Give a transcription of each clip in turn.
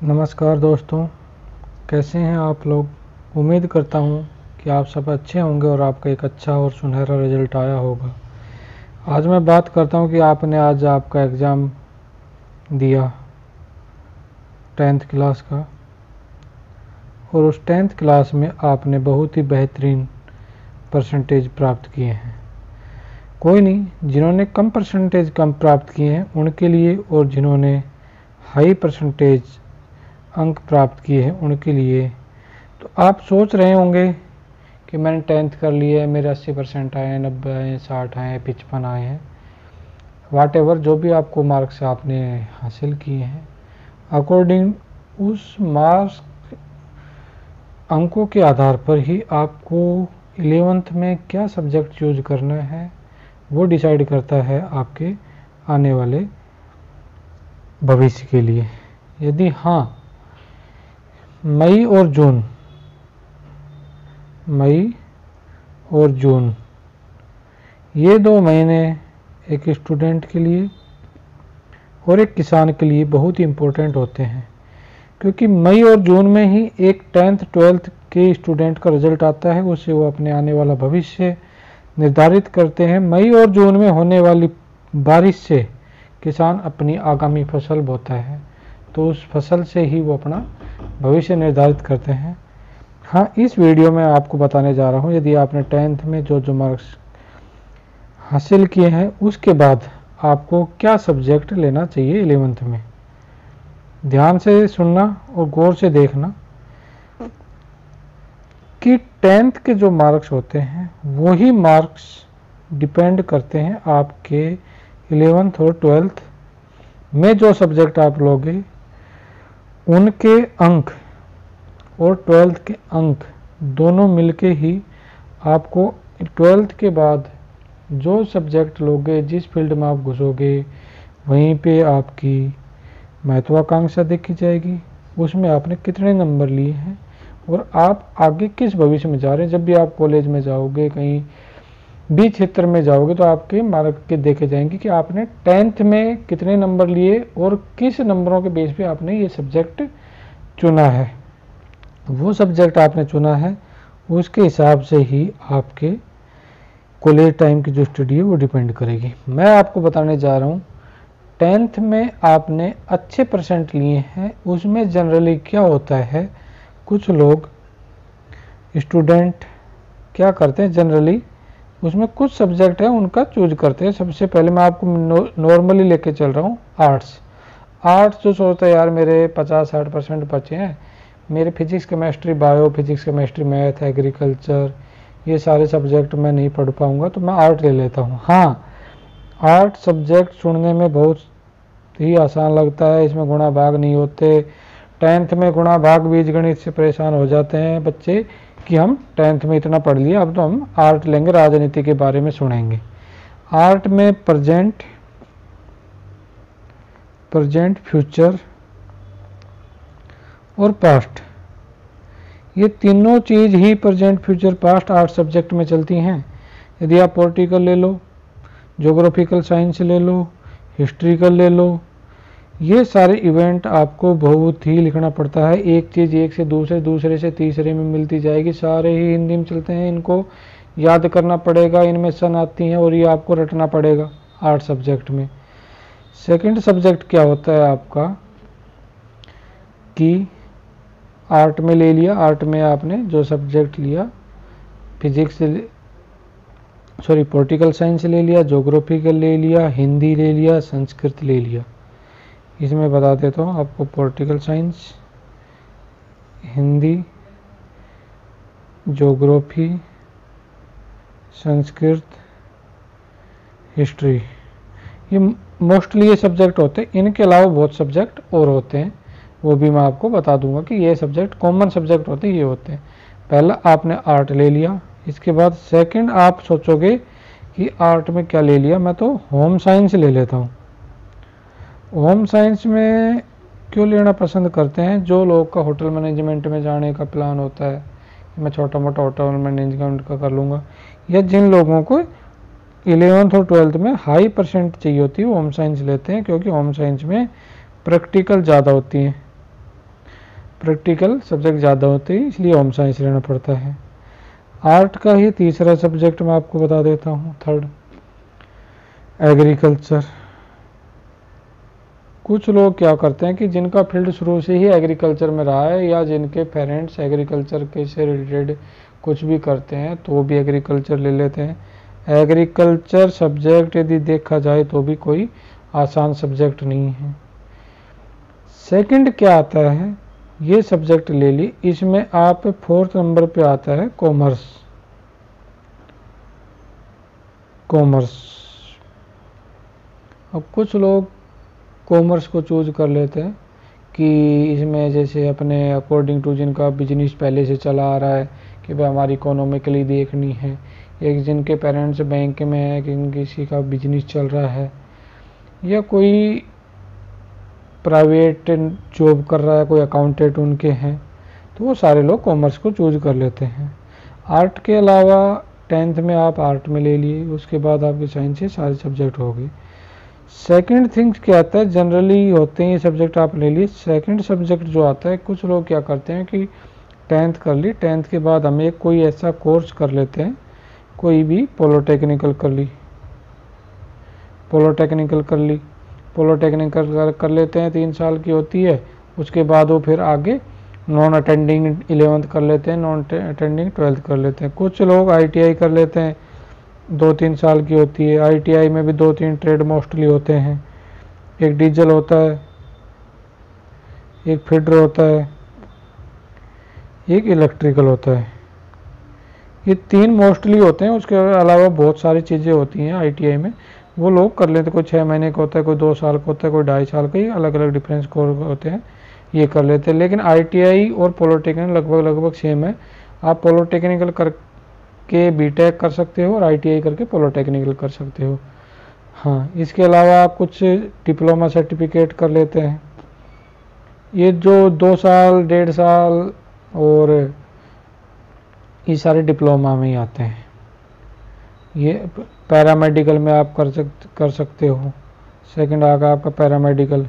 नमस्कार दोस्तों, कैसे हैं आप लोग। उम्मीद करता हूं कि आप सब अच्छे होंगे और आपका एक अच्छा और सुनहरा रिजल्ट आया होगा। आज मैं बात करता हूं कि आपने आज आपका एग्ज़ाम दिया 10th क्लास का, और उस 10th क्लास में आपने बहुत ही बेहतरीन परसेंटेज प्राप्त किए हैं। कोई नहीं, जिन्होंने कम परसेंटेज प्राप्त किए हैं उनके लिए, और जिन्होंने हाई परसेंटेज अंक प्राप्त किए हैं उनके लिए, तो आप सोच रहे होंगे कि मैंने 10th कर लिया है, मेरे 80% आए हैं, 90 आए हैं, 60 आए हैं, 55 आए हैं, वाट एवर जो भी आपको मार्क्स आपने हासिल किए हैं, अकॉर्डिंग उस मार्क्स अंकों के आधार पर ही आपको 11th में क्या सब्जेक्ट चूज करना है वो डिसाइड करता है आपके आने वाले भविष्य के लिए। यदि हाँ, मई और जून ये 2 महीने एक स्टूडेंट के लिए और एक किसान के लिए बहुत ही इम्पोर्टेंट होते हैं, क्योंकि मई और जून में ही एक 10th 12th के स्टूडेंट का रिजल्ट आता है, उससे वो अपने आने वाला भविष्य निर्धारित करते हैं। मई और जून में होने वाली बारिश से किसान अपनी आगामी फसल बोता है, तो उस फसल से ही वो अपना भविष्य निर्धारित करते हैं। हाँ, इस वीडियो में आपको बताने जा रहा हूँ, यदि आपने 10th में जो मार्क्स हासिल किए हैं उसके बाद आपको क्या सब्जेक्ट लेना चाहिए 11th में। ध्यान से सुनना और गौर से देखना कि 10th के जो मार्क्स होते हैं वही मार्क्स डिपेंड करते हैं आपके 11th और 12th में जो सब्जेक्ट आप लोगे उनके अंक और 12th के अंक दोनों मिलके ही आपको 12th के बाद जो सब्जेक्ट लोगे, जिस फील्ड में आप घुसोगे, वहीं पे आपकी महत्वाकांक्षा देखी जाएगी, उसमें आपने कितने नंबर लिए हैं और आप आगे किस भविष्य में जा रहे हैं। जब भी आप कॉलेज में जाओगे, कहीं भी क्षेत्र में जाओगे, तो आपके मार्क के देखे जाएंगे कि आपने 10th में कितने नंबर लिए और किस नंबरों के बेस पे आपने ये सब्जेक्ट चुना है। वो सब्जेक्ट आपने चुना है उसके हिसाब से ही आपके कॉलेज टाइम की जो स्टडी है वो डिपेंड करेगी। मैं आपको बताने जा रहा हूँ 10th में आपने अच्छे परसेंट लिए हैं, उसमें जनरली क्या होता है, कुछ लोग स्टूडेंट क्या करते हैं, जनरली उसमें कुछ सब्जेक्ट है उनका चूज करते हैं। सबसे पहले मैं आपको नॉर्मली लेके चल रहा हूँ आर्ट्स जो सोचता है यार मेरे 50-60% बचे हैं, मेरे physics chemistry bio, physics chemistry math, agriculture, ये सारे सब्जेक्ट मैं नहीं पढ़ पाऊंगा, तो मैं आर्ट ले लेता हूँ। हाँ, आर्ट सब्जेक्ट सुनने में बहुत ही आसान लगता है, इसमें गुणा भाग नहीं होते। 10th में गुणा भाग बीजगणित से परेशान हो जाते हैं बच्चे कि हम 10th में इतना पढ़ लिया, अब तो हम आर्ट लेंगे, राजनीति के बारे में सुनेंगे। आर्ट में प्रेजेंट, फ्यूचर और पास्ट, ये तीनों चीज ही present, future, past art subject में चलती हैं। यदि आप पॉलिटिकल ले लो, ज्योग्राफिकल साइंस ले लो, हिस्ट्रिकल ले लो, ये सारे इवेंट आपको बहुत ही लिखना पड़ता है। एक चीज़ एक से दूसरे, दूसरे से तीसरे में मिलती जाएगी, सारे ही हिंदी में चलते हैं, इनको याद करना पड़ेगा, इनमें सन आती हैं और ये आपको रटना पड़ेगा आर्ट सब्जेक्ट में। सेकंड सब्जेक्ट क्या होता है आपका कि आर्ट में ले लिया, आर्ट में आपने जो सब्जेक्ट लिया, फिजिक्स पॉलिटिकल साइंस ले लिया, ज्योग्राफिकल ले लिया, हिंदी ले लिया, संस्कृत ले लिया। इसमें बता देता हूँ आपको, political science, Hindi, geography, Sanskrit, history, ये मोस्टली ये सब्जेक्ट होते हैं। इनके अलावा बहुत सब्जेक्ट और होते हैं, वो भी मैं आपको बता दूंगा कि ये सब्जेक्ट कॉमन सब्जेक्ट होते हैं, ये होते हैं। पहला आपने आर्ट ले लिया, इसके बाद सेकंड आप सोचोगे कि आर्ट में क्या ले लिया, मैं तो होम साइंस ले लेता हूँ। होम साइंस में क्यों लेना पसंद करते हैं, जो लोग का होटल मैनेजमेंट में जाने का प्लान होता है, मैं छोटा मोटा होटल मैनेजमेंट का कर लूँगा, या जिन लोगों को 11th और 12th में हाई परसेंट चाहिए होती है वो होम साइंस लेते हैं, क्योंकि होम साइंस में प्रैक्टिकल ज़्यादा होती हैं। प्रैक्टिकल सब्जेक्ट ज़्यादा होते हैं, इसलिए होम साइंस लेना पड़ता है। आर्ट का ही तीसरा सब्जेक्ट मैं आपको बता देता हूँ, थर्ड, एग्रीकल्चर। कुछ लोग क्या करते हैं कि जिनका फील्ड शुरू से ही एग्रीकल्चर में रहा है या जिनके पेरेंट्स एग्रीकल्चर के से रिलेटेड कुछ भी करते हैं तो वो भी एग्रीकल्चर ले लेते हैं। एग्रीकल्चर सब्जेक्ट यदि देखा जाए तो भी कोई आसान सब्जेक्ट नहीं है। सेकंड क्या आता है, ये सब्जेक्ट ले ली, इसमें आप 4th नंबर पे आता है कॉमर्स। अब कुछ लोग कॉमर्स को चूज कर लेते हैं कि इसमें जैसे अपने अकॉर्डिंग टू जिनका बिजनेस पहले से चला आ रहा है कि भाई हमारी इकोनॉमिकली देखनी है, एक जिनके पेरेंट्स बैंक में है कि किसी का बिजनेस चल रहा है या कोई प्राइवेट जॉब कर रहा है, कोई अकाउंटेंट उनके हैं, तो वो सारे लोग कॉमर्स को चूज कर लेते हैं। आर्ट के अलावा 10th में आप आर्ट में ले लिए, उसके बाद आपके साइंस से सारे सब्जेक्ट हो गए। सेकंड थिंग्स क्या आता है, जनरली होते हैं ये सब्जेक्ट आप ले लिए। सेकंड सब्जेक्ट जो आता है, कुछ लोग क्या करते हैं कि 10th कर ली, 10th के बाद हम एक कोई ऐसा कोर्स कर लेते हैं, कोई भी पॉलिटेक्निकल कर ली, पॉलिटेक्निकल कर लेते हैं, 3 साल की होती है। उसके बाद वो फिर आगे नॉन अटेंडिंग 11th कर लेते हैं, नॉन अटेंडिंग 12th कर लेते हैं। कुछ लोग ITI कर लेते हैं, 2-3 साल की होती है। ITI में भी 2-3 ट्रेड मोस्टली होते हैं, एक डीजल होता है, एक फीडर होता है, एक इलेक्ट्रिकल होता है। ये 3 मोस्टली होते हैं, उसके अलावा बहुत सारी चीज़ें होती हैं ITI में, वो लोग कर लेते हैं। कोई 6 महीने का होता है, कोई 2 साल का होता है, कोई 2.5 साल का, ही अलग अलग डिफरेंस कोर्स होते हैं, ये कर लेते हैं। लेकिन ITI और पॉलिटेक्निकल लगभग सेम है। आप पॉलिटेक्निकल करके BTech कर सकते हो और ITI करके पॉलिटेक्निकल कर सकते हो। हाँ, इसके अलावा आप कुछ डिप्लोमा सर्टिफिकेट कर लेते हैं। ये जो 2 साल 1.5 साल और ये सारे डिप्लोमा में ही आते हैं। ये पैरामेडिकल में आप कर सकते हो। सेकंड आगा आपका पैरामेडिकल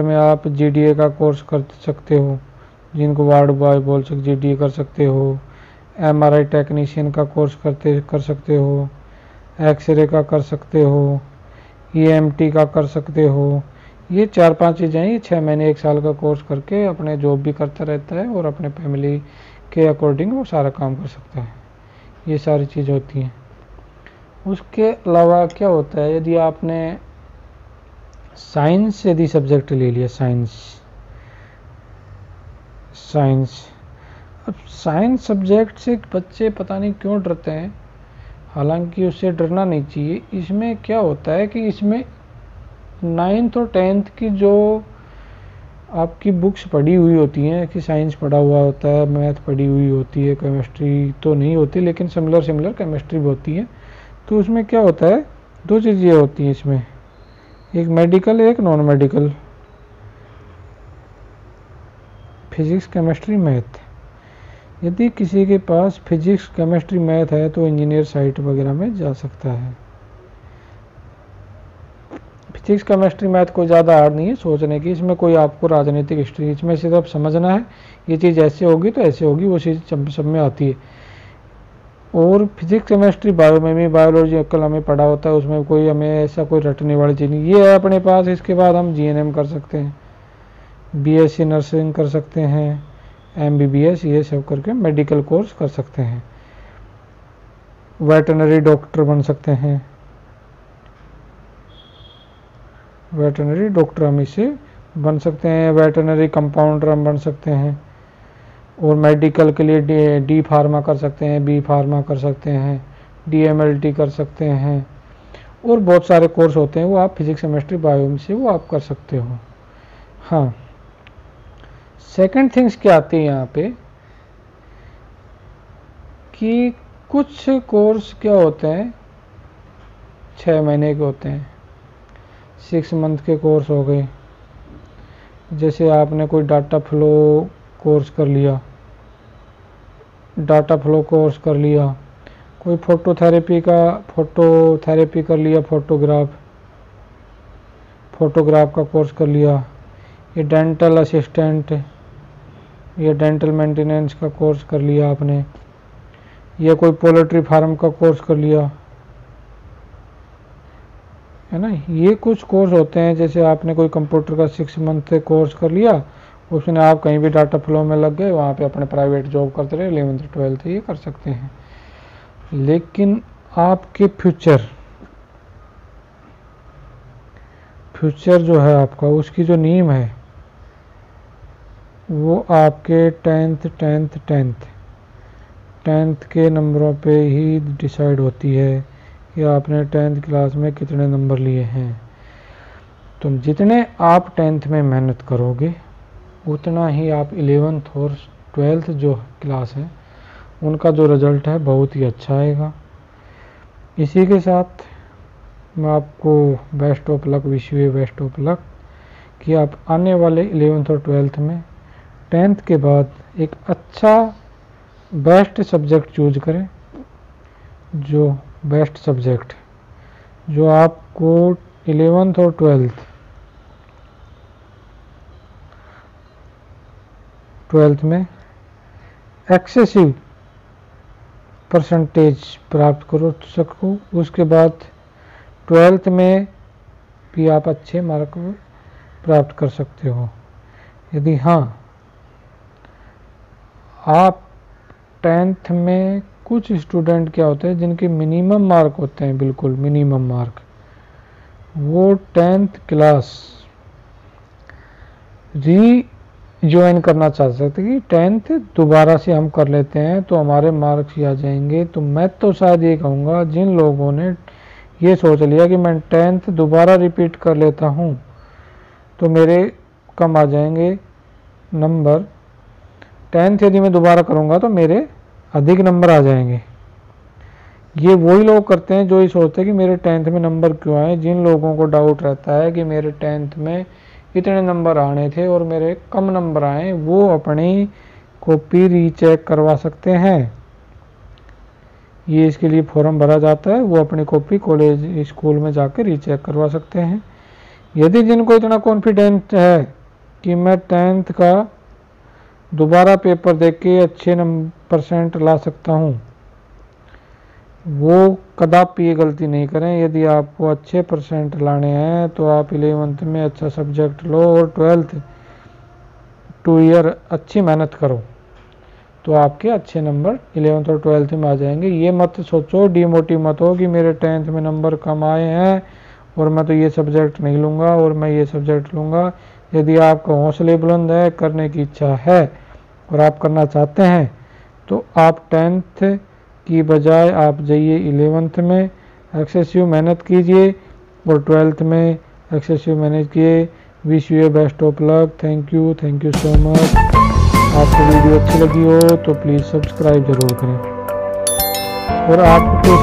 में आप GDA का कोर्स कर सकते हो, जिनको वार्ड बॉय बोल सकते, GDA कर सकते हो। MRI टेक्नीशियन का कोर्स कर सकते हो, एक्सरे का कर सकते हो, EMT का कर सकते हो। ये 4-5 चीज़ें हैं। ये 6 महीने 1 साल का कोर्स करके अपने जॉब भी करता रहता है और अपने फैमिली के अकॉर्डिंग वो सारा काम कर सकता है। ये सारी चीज़ होती हैं। उसके अलावा क्या होता है, यदि आपने साइंस यदि सब्जेक्ट ले लिया, अब साइंस सब्जेक्ट से बच्चे पता नहीं क्यों डरते हैं, हालांकि उससे डरना नहीं चाहिए। इसमें क्या होता है कि इसमें 9th और 10th की जो आपकी बुक्स पढ़ी हुई होती हैं कि साइंस पढ़ा हुआ होता है, मैथ पढ़ी हुई होती है, केमिस्ट्री तो नहीं होती लेकिन सिमिलर केमिस्ट्री भी होती है। तो उसमें क्या होता है, 2 चीज़ें होती हैं इसमें, एक मेडिकल एक non medical, physics chemistry math. यदि किसी के पास फिजिक्स केमिस्ट्री मैथ है तो इंजीनियर साइट वगैरह में जा सकता है। फिजिक्स केमिस्ट्री मैथ कोई ज़्यादा हार्ड नहीं है सोचने की, इसमें कोई आपको राजनीतिक हिस्ट्री, इसमें सिर्फ समझना है ये चीज़ ऐसे होगी तो ऐसे होगी, वो चीज़ सब में आती है। और फिजिक्स केमिस्ट्री बायो में भी बायोलॉजिकल हमें पढ़ा होता है, उसमें कोई हमें ऐसा कोई रटने वाली चीज़ नहीं, ये है अपने पास। इसके बाद हम GNM कर सकते हैं, BSc नर्सिंग कर सकते हैं, MBBS, ये सब करके मेडिकल कोर्स कर सकते हैं। वेटनरी डॉक्टर बन सकते हैं, वेटनरी डॉक्टर हम इसे बन सकते हैं, वेटनरी कंपाउंडर हम बन सकते हैं। और मेडिकल के लिए D फार्मा कर सकते हैं, B फार्मा कर सकते हैं, DMLT कर सकते हैं, और बहुत सारे कोर्स होते हैं वो आप फिजिक्स केमिस्ट्री बायो से वो आप कर सकते हो। हाँ, सेकंड थिंग्स क्या आती है यहाँ पे कि कुछ कोर्स क्या होते हैं 6 महीने के होते हैं, 6 मंथ के कोर्स हो गए। जैसे आपने कोई डाटा फ्लो कोर्स कर लिया, कोई फोटोथेरेपी कर लिया, फोटोग्राफ का कोर्स कर लिया, ये डेंटल असिस्टेंट, ये डेंटल मेंटेनेंस का कोर्स कर लिया आपने, या कोई पोल्ट्री फार्म का कोर्स कर लिया, है ना। ये कुछ कोर्स होते हैं, जैसे आपने कोई कंप्यूटर का 6 मंथ कोर्स कर लिया, उसमें आप कहीं भी डाटा फ्लो में लग गए, वहाँ पे अपने प्राइवेट जॉब करते रहे, 11th 12th ये कर सकते हैं। लेकिन आपके फ्यूचर जो है आपका, उसकी जो नींव है वो आपके 10th के नंबरों पे ही डिसाइड होती है कि आपने 10th क्लास में कितने नंबर लिए हैं। तो जितने आप 10th में मेहनत करोगे, उतना ही आप 11th और 12th जो क्लास है उनका जो रिज़ल्ट है बहुत ही अच्छा आएगा। इसी के साथ मैं आपको best of luck, wish you best of luck कि आप आने वाले 11th और 12th में 10th के बाद एक अच्छा बेस्ट सब्जेक्ट चूज करें, जो बेस्ट सब्जेक्ट जो आपको 11th और 12th में एक्सेसिव परसेंटेज प्राप्त करो सको। उसके बाद 12th में भी आप अच्छे मार्क प्राप्त कर सकते हो। यदि हाँ, आप 10th में कुछ स्टूडेंट क्या होते हैं जिनके मिनिमम मार्क होते हैं, बिल्कुल मिनिमम मार्क, वो 10th क्लास ज्वाइन करना चाह सकते कि 10th दोबारा से हम कर लेते हैं तो हमारे मार्क्स ही आ जाएंगे। तो मैं तो शायद ये कहूँगा, जिन लोगों ने ये सोच लिया कि मैं 10th दोबारा रिपीट कर लेता हूँ तो मेरे कम आ जाएंगे नंबर, 10th यदि मैं दोबारा करूँगा तो मेरे अधिक नंबर आ जाएंगे। ये वही लोग करते हैं जो ये सोचते हैं कि मेरे 10th में नंबर क्यों आए। जिन लोगों को डाउट रहता है कि मेरे 10th में इतने नंबर आने थे और मेरे कम नंबर आए, वो अपनी कॉपी रीचेक करवा सकते हैं। ये इसके लिए फॉर्म भरा जाता है, वो अपनी कॉपी कॉलेज स्कूल में जाकर रीचेक करवा सकते हैं। यदि जिनको इतना कॉन्फिडेंट है कि मैं 10th का दोबारा पेपर देख के अच्छे % ला सकता हूँ, वो कदापि ये गलती नहीं करें। यदि आपको अच्छे % लाने हैं तो आप 11th में अच्छा सब्जेक्ट लो और 12th 2 ईयर अच्छी मेहनत करो, तो आपके अच्छे नंबर 11th और 12th में आ जाएंगे। ये मत सोचो, डिमोटिव मत हो कि मेरे 10th में नंबर कम आए हैं और मैं तो ये सब्जेक्ट नहीं लूँगा और मैं ये सब्जेक्ट लूँगा। यदि आपका हौसले बुलंद है, करने की इच्छा है और आप करना चाहते हैं, तो आप 10th की बजाय आप जाइए 11th में, एक्सेसिव मेहनत कीजिए और 12th में एक्सेसिव मेहनत कीजिए। Wish you best of luck. Thank you so much. आपको वीडियो अच्छी लगी हो तो प्लीज़ सब्सक्राइब ज़रूर करें और आपको